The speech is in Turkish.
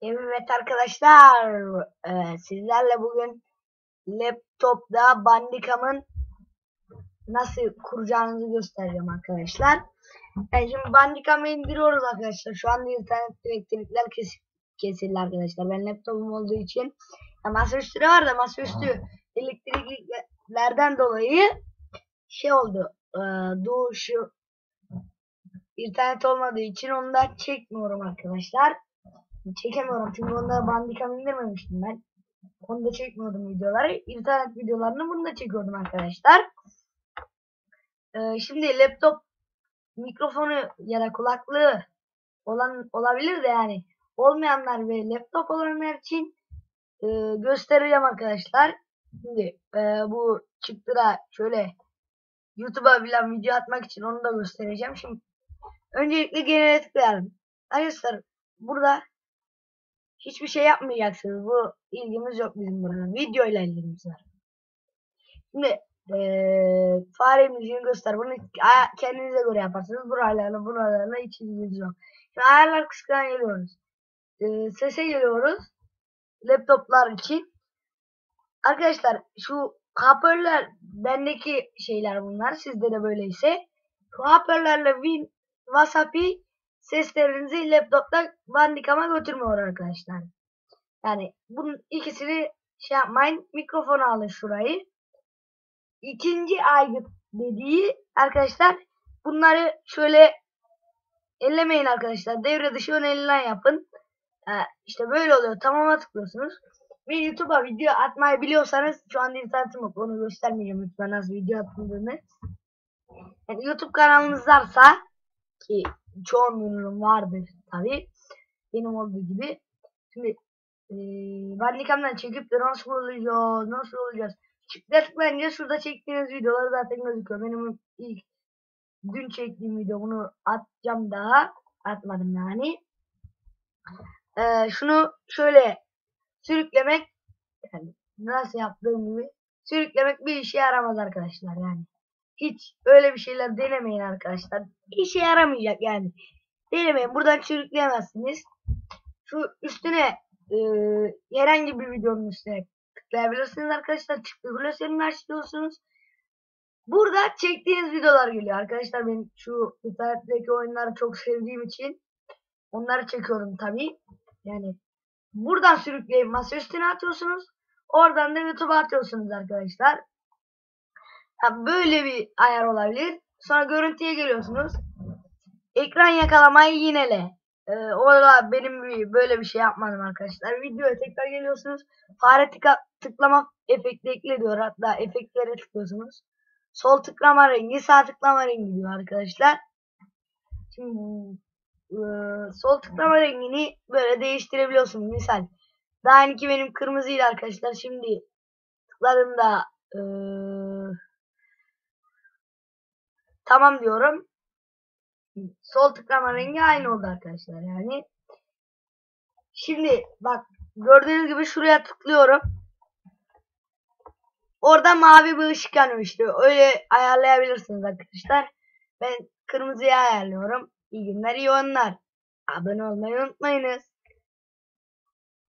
Evet arkadaşlar, sizlerle bugün laptopta Bandicam'ın nasıl kuracağınızı göstereceğim arkadaşlar. Şimdi Bandicam'ı indiriyoruz arkadaşlar. Şu anda internet elektrikler kesildi arkadaşlar. Ben laptopum olduğu için masaüstü de var da masaüstü elektriklerden dolayı şey oldu. Şu internet olmadığı için onu da çekmiyorum arkadaşlar. Çekemiyorum çünkü onda Bandicam indirmemiştim ben. Onu da çekmiyordum videoları. İnternet videolarını bunu da çekiyordum arkadaşlar. Şimdi laptop mikrofonu ya da kulaklığı olan olabilir de yani olmayanlar ve laptop olanlar için göstereceğim arkadaşlar. Şimdi bu çıktı da şöyle YouTube'a bilen video atmak için onu da göstereceğim. Şimdi öncelikle genele tıklayalım. Arkadaşlar burada hiçbir şey yapmayacaksınız. Bu ilgimiz yok bizim burada. Video ile ilgimiz var. Şimdi fare müziğini göster. Bunu kendinize göre yaparsınız. Buralarla hiç ilgimiz yok. Şimdi ayarlar kısmına geliyoruz. Sese geliyoruz. Laptoplar için. Arkadaşlar şu hoparlör bendeki şeyler bunlar. Sizde de böyleyse. Şu hoparlörle Wasapi seslerinizi laptopta Bandicam'a götürmüyor arkadaşlar. Yani bunun ikisini şey yapmayın. Mikrofonu alın şurayı. İkinci aygıt dediği arkadaşlar bunları şöyle ellemeyin arkadaşlar. Devre dışı ön elinden yapın. İşte böyle oluyor. Tamama tıklıyorsunuz. Ve YouTube'a video atmayı biliyorsanız şu anda internetim yok. Onu göstermeyeceğim lütfen nasıl video atıldığını. Yani YouTube kanalınız varsa ki çoğunluğunun vardır tabi. Benim olduğu gibi. Şimdi Bandicam'dan çekip de nasıl olacağız? Tıklayınca şurada çektiğiniz videoları zaten gözüküyor. Benim ilk dün çektiğim video, bunu atacağım daha. Atmadım yani. Şunu şöyle sürüklemek, yani nasıl yaptığım gibi sürüklemek bir işe yaramaz arkadaşlar yani. Hiç öyle bir şeyler denemeyin arkadaşlar. İşe yaramayacak yani. Denemeyin. Buradan sürükleyemezsiniz. Şu üstüne herhangi bir videonun üstüne tıklayabilirsiniz arkadaşlar. Tıklayabilirsiniz, açıyorsunuz. Burada çektiğiniz videolar geliyor arkadaşlar. Ben şu internetteki oyunları çok sevdiğim için onları çekiyorum tabi. Yani buradan sürükleyip masa üstüne atıyorsunuz. Oradan da YouTube'a atıyorsunuz arkadaşlar. Böyle bir ayar olabilir. Sonra görüntüye geliyorsunuz. Ekran yakalamayı yinele. Orada benim böyle bir şey yapmadım arkadaşlar. Videoya tekrar geliyorsunuz. Fare tıklama efekti ekle diyor. Hatta efektlere tıklıyorsunuz. Sol tıklama rengi, sağ tıklama rengi diyor arkadaşlar. Şimdi sol tıklama rengini böyle değiştirebiliyorsunuz. Misal daha önce benim kırmızıydı arkadaşlar. Şimdi tıkladığımda tamam diyorum. Sol tıklama rengi aynı oldu arkadaşlar yani. Şimdi bak gördüğünüz gibi şuraya tıklıyorum. Orada mavi bir ışık yanıyor işte. Öyle ayarlayabilirsiniz arkadaşlar. Ben kırmızıya ayarlıyorum. İyi günler, iyi oyunlar. Abone olmayı unutmayınız.